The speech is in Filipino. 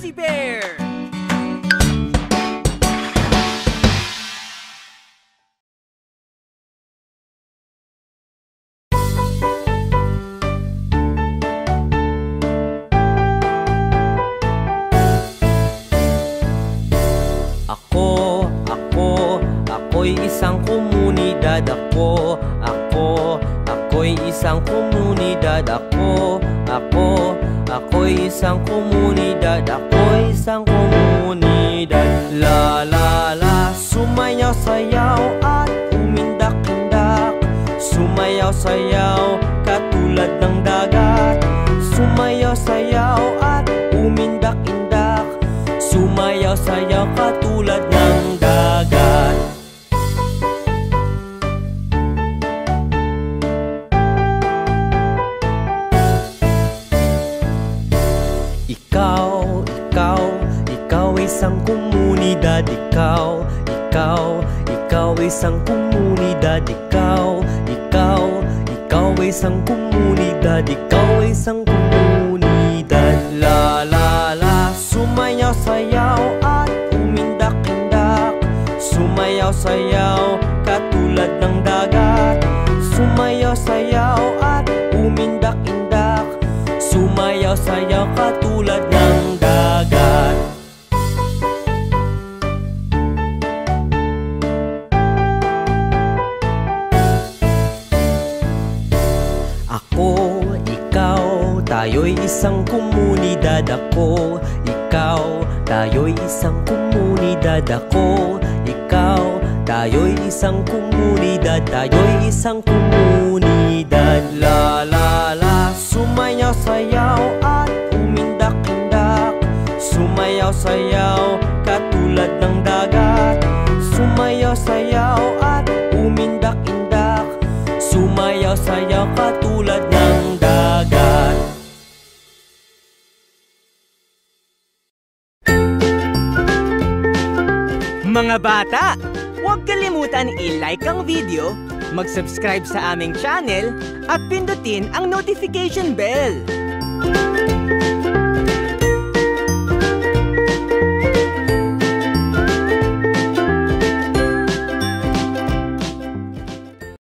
Fuzzy Bear! Ako'y isang komunidad. Ako'y isang komunidad. Ako'y isang komunidad. Ako'y isang komunidad. La la la, sumayaw sayaw at umindak-indak. Sumayaw sayaw katulad ng dagat. Sumayaw sayaw at umindak-indak. Sumayaw sayaw katulad ng dagat. Ikaw isang komunidad. Ikaw isang komunidad. Ikaw isang komunidad. Ikaw isang komunidad. La la la, sumayaw sayaw at umindak-indak. Sumayaw sayaw katulad ng dagat. Sumayaw sayaw at umindak-indak. Sumayaw sayaw katulad ng dagat. Tayo'y isang komunidad. Tayo'y isang komunidad. Tayo'y isang komunidad. Tayo'y isang komunidad. La la la, sumayaw sayaw at umindak-indak. Sumayaw sayaw katulad ng dagat. Sumayaw sayaw at umindak-indak. Sumayaw sayaw katulad ng dagat. Mga bata, huwag kalimutan i-like ang video, mag-subscribe sa aming channel, at pindutin ang notification bell.